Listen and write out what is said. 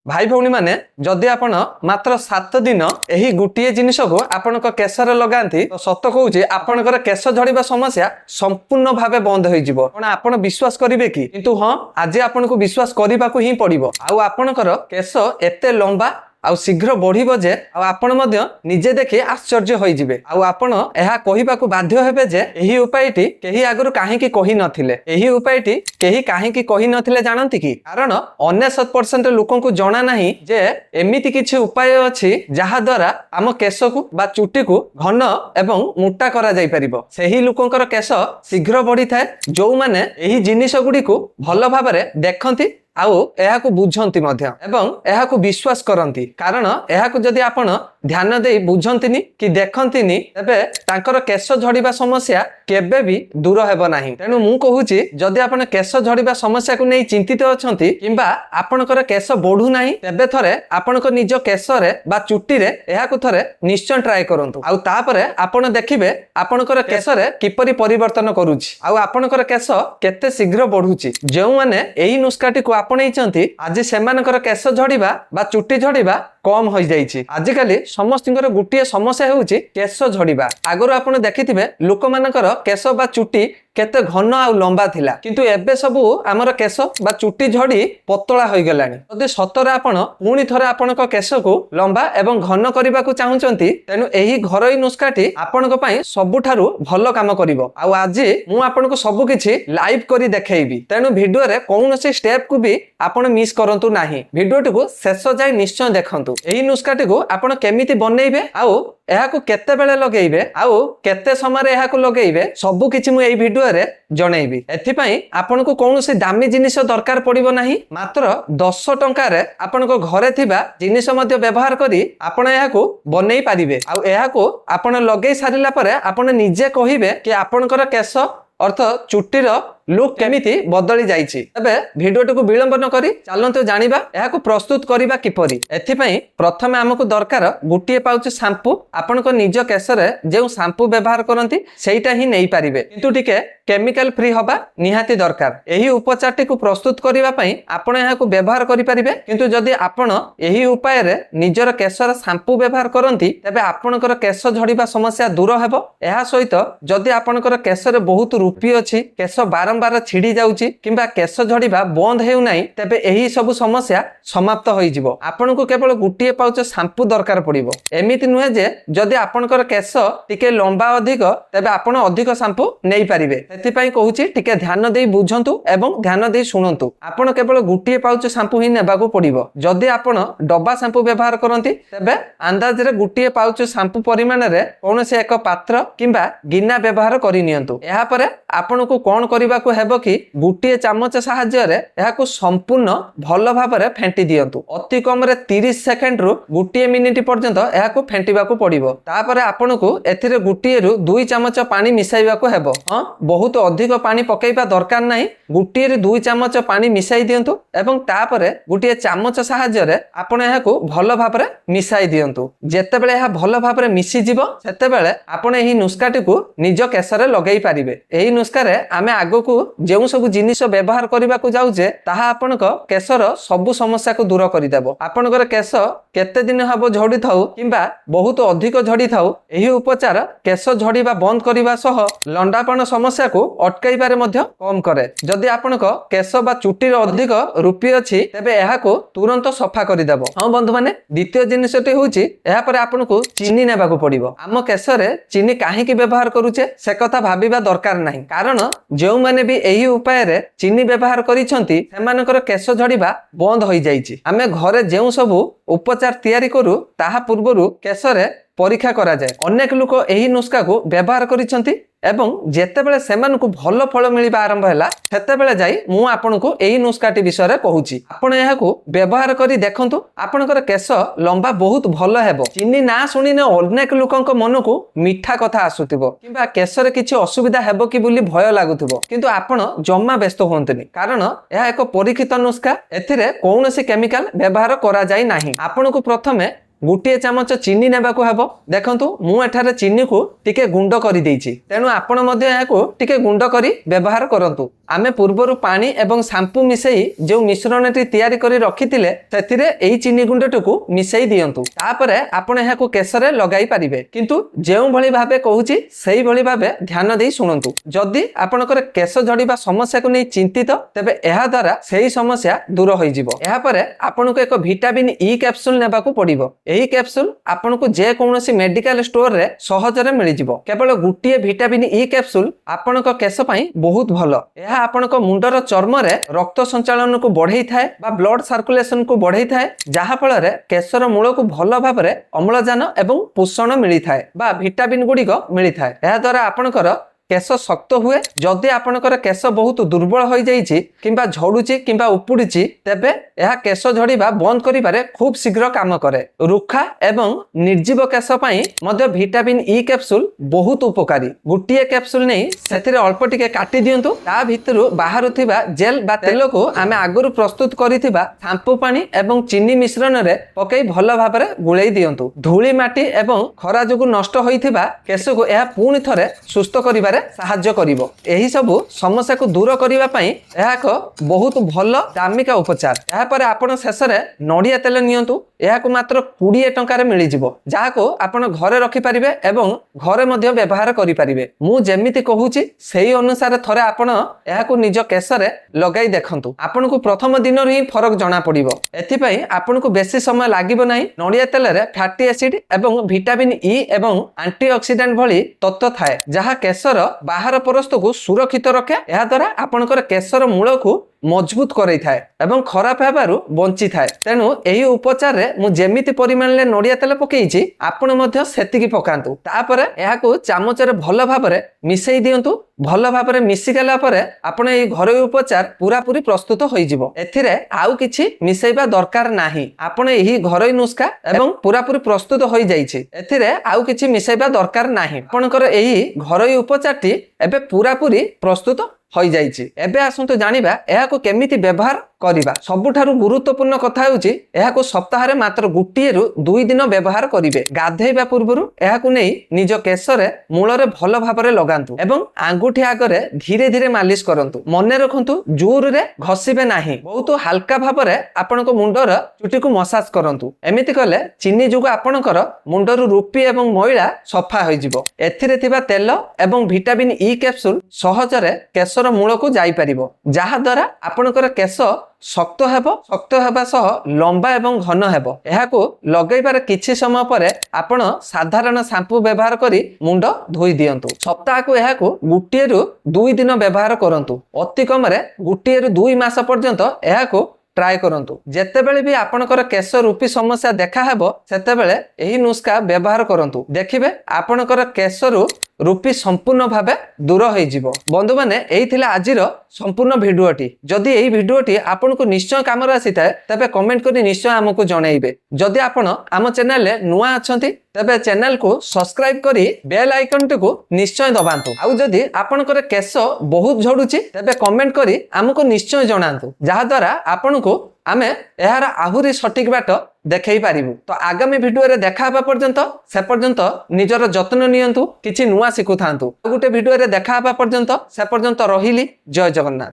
भाई भौणी माने जदि आपण मात्र 7 दिन एही गुटिए जिनिस को आपण केशर लगाती तो सत कहूँ आपणकर केश झड़िबा समस्या संपूर्ण भावे बंद हो जिवो। पण आपण विश्वास करिवे कि? किंतु हाँ आज आपण को विश्वास करने को ही पड़िबो। आउ आपणकर केश एते लंबा आउ शीघ्र बढ़िबो जे आपण मध्य निजे देखि आश्चर्य होई जिवे। आउ आपण एहा कहिबाकू बाध्य हेबे जे एही उपायटी केही आगरु काहेकि कहि नथिले। एही उपायटी केही काहेकि कहि नथिले जानंती कि? कारण 99% लोकंकु जणा नाही जे एमिति किछि उपाय अछि जहा द्वारा आम केशकू बा चुट्टी को घन एवं मोटा करा जाई परिबो। सेही लोकंकर केश शीघ्र बढ़ी थाए जो माने एही जिनिस गुडी को भल भाबरे देखंती आउ एहाकू बुझंती मध्य एवं एहाकू विश्वास करंती। कारण एहाकू जदि आपण ध्यान देई बुझंतीनी कि देखंतीनी तबे तांकर केश झड़िबा समस्या केबे भी दूर हेबो नाही। तेनु मु कहूची जदि आपण केश झड़िबा समस्या को नै चिंतित अछंती किंबा आपणकर केश बढ़ू नाही तबे थरे आपणकर निज केशरे बा चुट्टी रे एहाकू थरे निश्चय ट्राई करंतु। आउ तापरे आपण देखिबे आपणकर केशरे किपरि परिवर्तन करूची आउ आपणकर केश केते शीघ्र बढ़ूची। जेउ माने एही नुस्काटी को आपणैचंती आज सेमानकर केश झड़िबा बा चुट्टी झड़िबा कम हो जाइए। आजिकल समस्तर गोटे समस्या होउची केश झड़िबा। आगरो आपण देखिथिबे लोक मानकर केश बा चुट्टी केते घन आ लंबा थिला किंतु एबे सबु आमर केश बा चुट्टी झड़ी पतला होई गलानी। जदि सतरे आपण पुणी थरे आपणक केश को लंबा एवं घन करबा को चाहुचंती तेनु एही घरोई नुस्काटी आपणक पई सबुठारु भलो काम करिवो। आ आज मु आपणको सबु किछि लाइव करी देखैबी। तेनु वीडियो रे कोनोसी स्टेप को भी आपण मिस करंतु नाही। वीडियोटी को शेष जाय निश्चय देखंतु। एही नुस्काटी को आपण केमिति बनेइबे आउ एहाकू केते बेले लगेइबे आउ केते समय रे एहाकू लगेइबे सबु किछि मु एही वीडियो रे जणैबी। एथिपई आपनको कोनोसी दामी जिनिस दरकार पड़िबो नाही। मात्र 10 टंका रे आपनको घरे थिबा जिनिस मध्ये व्यवहार करी आपण एहाकू बनेइ पारिबे। आउ एहाकू आपण लगेइ सारिला परे आपण निजे कहिबे कि आपणकर केश अर्थ चुट्टीर लुक केमिति बदली जाइछि। तबे वीडियोटी को विलंब न करी चलंतु जानिबा एहाकू प्रस्तुत करिबा किपरि। एथिपई प्रथमे हमकु दरकार गुटिए पाउच शैम्पू। आपनको निज केशरे जे शैम्पू व्यवहार करंती सेइटा ही नै पारिबे किंतु टिके केमिकल फ्री हबा निहाती दरकार। एही उपचारटी को प्रस्तुत करिबा पई आपण एहाकू व्यवहार करि परिबे किंतु जदि आपण एही उपाय रे निजर केशर शैम्पू व्यवहार करंती तबे आपणकर केश झड़िबा समस्या दूर हेबो। एहा सहित जदि आपणकर केशरे बहुत रूपी अछि केश बारंबार छिड़ी जाउची किंबा केश झड़िबा बंद हेउ नाही तबे एही सब समस्या समाप्त होई जिवो। आपनको केवल गुटिए पाउच शैम्पू दरकार पड़िबो। एमिति नुहे जे जदि आपणकर केश टिके लंबा अधिक तबे आपण अधिक शैम्पू नै पारिबे। एथिपई कहूची टिके ध्यान देई बुझंतु एवं ध्यान देई सुनंतु। आपण केवल गुटिए पाउच शैम्पू ही नेबाकू पड़िबो। जदि आपण डब्बा शैम्पू व्यवहार करंती तबे अंदाज रे गुटिए पाउच शैम्पू परिमाण रे कोनोसी एक पात्र किंबा गिना व्यवहार करि नियंतु। एहा परे आपनको कोन करिबाकू हेबो कि गुटिए चामच सहाय्य रे एहाकू संपूर्ण भल भाबरे फेंटी दियंतु। अति कम रे 30 सेकंड रु गुटिए मिनिट पर्यंत एहाकू फेंटीबाकू पड़िबो। तापरे आपनको एथिरे गुटिए रु 2 चामच पानी मिसाइबाकू हेबो। हां बहुत अधिक पानी पकेइबा दरकार नाही। गुटिए रे 2 चामच पानी मिसाई दियंतु एवं तापरे गुटिए चामच सहाय्य रे आपण एहाकू भल भाबरे मिसाई दियंतु। जेतेबेले एहा भल भाबरे मिसी जिवो सेतेबेले आपण एही नुस्काटी को निज केशरे लगेई पारिबे। एही नुस्का रे आमे आगो को जेउ सब जिनिस व्यवहार करिबा को जाउजे ताहा आपनक केशर सब समस्या को दूर करि देबो। आपनकर केश केते दिन हबो झड़ी थाउ किंबा बहुत अधिक झड़ी थाउ एही उपचार केश झड़ीबा बंद करिबा सह लंडापन समस्या को अटकाइबारे मध्य कम करे। जदि आपनक केश बा चुट्टी अधिक रूपी अछि तबे एहा को तुरंत सफा करि देबो। हां बंधु माने द्वितीय जिनिसटी होउची एहा परे आपनको चीनी नेबा को पड़िबो। आम केशरे चीनी काहे की व्यवहार करूचे से कथा भाबिबा दरकार नाही। कारण जो माने भी एही उपाय रे चीनी व्यवहार करिसंती सेमानकर केश झड़िबा बंद होई जाइछि। आमे घरे जेउ सब उपचार तयारी करू ताहा पूर्वरु केशरे परीक्षा करा जाय। अनेक लोक एही नुस्का को व्यवहार करिसंती एवं जेतेबेले सेमानकु भल फल मिलिबा आरंभ हैला सेतेबेले जाई मु आपनको एही नुस्काटी विषय रे कहूची। आपण एहाकू व्यवहार करी देखंतु आपणकर केश लंबा बहुत भल हेबो। चीनी ना सुनिने अनेक लोकंक मनकु मिठा कथा आसुतिबो किबा केशरे किछि असुविधा हेबो कि बोली भय लागुतिबो किंतु आपण जम्मा व्यस्त होंतनी। कारण एहा एक परीक्षित नुस्का एथिरे कोनोसी केमिकल व्यवहार करा जाय नाही। आपनको प्रथमे गोटे चामच चीनी नेबाकू हेबो। देखंतु मु एठारे चीनी को टिके गुंड करि देइछि, तेनु आपण मध्ये याको टिके गुंड करि व्यवहार करंतु। आमे पूर्वरु पानी एवं शैम्पू मिसेई जो मिश्रणटी तयारी करि रखिथिले सेथिरे एही चीनी गुंडटुकू मिसेई दियंतु। तापरे आपण याको केसरे लगाई पारिबे, किंतु जेउ भली भाबे कहूछि सेही भली भाबे ध्यान देई सुनंतु। जदि आपणकर केस झड़िबा समस्या को नै चिंतित, तेबे एहा द्वारा सेही समस्या दूर होई जिवो। एहा परे आपणको एक विटामिन ई कैप्सूल नेबाकू पड़िबो। एही कैप्सूल आपणको जे कोनोसी मेडिकल स्टोर रे सहजरे मिलि जिवो। केवल गुटिए विटामिन ई कैप्सूल आपणको केस पई बहुत भलो। एहा आपणको मुंडर चर्म रे रक्त संचालन को बढ़ाई थाए बा ब्लड सर्कुलेशन को बढ़ाई थाए, जहा फल रे केसर मूल को भलो भाबरे अम्लजान एवं पोषण मिलि थाए बा विटामिन गुडिक मिलि थाए। एहा द्वारा आपणकर केस शक्त हुए। जदि आपणकर केस बहुत दुर्बल हो जाइछि किंबा झड़ुछि किंबा उपुडुछि, तेबे एहा केस झड़िबा बंद करिबारे खूब शीघ्र काम करे। रुखा एवं निर्जीव केस पई मध्ये विटामिन ई कैप्सूल बहुत उपकारी। गुटिए कैप्सूल नै सेथिरे अल्प टिके काटी दियंतु। ता भितरु बाहरुथिबा जेल बा तेल को आमे आगुरु प्रस्तुत करिथिबा शैम्पू पानी एवं चीनी मिश्रण रे पकई भलो भाबरे गुळेई दियंतु। धूली माटी एवं खरा जोगु नष्ट होइथिबा केस को एहा पुणी थरे सुस्थ करिबारे साहाय्य करिवो। एही सबु समस्या को दूर करिबा पई एहा एक बहुत भलो दामिका उपचार। एहा परे आपण शेषरे नडिया तेल नियंतु। एहा को मात्र 20 टंका रे मिलि जिवो, जाहा को आपण घरे रखि परिबे एवं घरे मध्ये व्यवहार करि परिबे। मु जेमिति कहूची सेही अनुसार थरे आपण एहा को निज केसरे लगाई देखंतु। आपण को प्रथम दिन हि फरक जणा पड़िबो। एथि पई आपण को बेसी समय लागिबो नाही। नडिया तेल रे फैटी एसिड एवं विटामिन ई एवं एंटीऑक्सीडेंट भली तत्व थाए, जहा केसर बाहर परस्त को सुरक्षित रखे। एहा द्वारा आपणकर केसर मूल को मजबूत करई थाए एवं खराब हेबारु बंची थाए। तेनु एही उपचार रे मु जेमिति परिमाण ले नडिया तेल पकेइछि, आपण मध्ये सेतिकी पकांतु। तापरे एहा को चामच रे भलो भाबरे मिसेई दियंतु। भलो भाबरे मिसी गेला परे आपण एही घरोई उपचार पूरा पूरी प्रस्तुत होई जिवो। एथिरे आउ किछि मिसेइबा दरकार नाही। आपण एही घरोई नुस्खा एवं पूरा पूरी प्रस्तुत होई जाइछि। एथिरे आउ किछि मिसेइबा दरकार नाही। आपणकर एही घरोई उपचारटी एबे पूरा पूरी प्रस्तुत होई जाइछि। एबे आसंतु जानिबा एहा को केमिति व्यवहार करिबा। सबुठारु गुरुत्वपूर्ण कथा होउछि एहा को सप्ताह रे मात्र गुटिए रु 2 दिन व्यवहार करिवे। गाधेइबा पूर्वरु एहा को नै निज केसरे मूल रे भलो भाबरे लगांतु एवं आंगुठी आगरे धीरे धीरे मालिश करंतु। मने रखंतु जोर रे घसिबे नाही। बहुत हल्का भाबरे आपनको मुंडर चुटी को मसाज करंतु। एमिति कले चीनी जुग आपनकर मुंडरु रूपी एवं मैला सफा होई जिवो। एथिरे थिबा तेल एवं विटामिन ई कैप्सूल सहजरे केसर मूल को जाई परिबो, जहा द्वारा आपनकर केस शक्त हेबो। शक्त हेबा सह लंबा एवं घन हेबो। एहाको लगैबार किछि समय परे आपण साधारण शैम्पू व्यवहार करी मुंड धोई दियंतु। सप्ताह को एहाको गुटिए रु 2 दिन व्यवहार करंतु। अति कम रे गुटिए रु 2 मास पर्यंत एहाको ट्राए करंतु। जेतेबेले भी आपणकर केस रूपी समस्या देखा हेबो, सेतेबेले एही नुस्खा व्यवहार करंतु। देखिबे आपणकर केसरु रूपी संपूर्ण भावे दूर हो जिवो। बंधु माने एही थिला आजिर संपूर्ण भिडियोटी। जदि एही भिडियोटी आपनको निश्चय काम आसी थाए, तबे कमेंट करी निश्चय हमको जणाइबे। जदि आपण आम चैनल ले नुआ अछंती, तबे चैनल को सब्सक्राइब करी बेल आइकन को निश्चय दबांतु। आउ जदि आपणकर केस बहुत झड़ुची, तबे कमेंट करी हमको निश्चय जणांतु, जहा द्वारा आपनको आमे एहार आहुरी सटीक बाट देखै पारिबु। तो आगामी भिडियो रे देखा हबा पर्यंत से पर्यंत निजर जत्न नियंतु, किछि नुआ सिखु थांतु। गोटे भिडियो रे देखा हबा पर्यंत से पर्यंत रहिली। जय जगन्नाथ।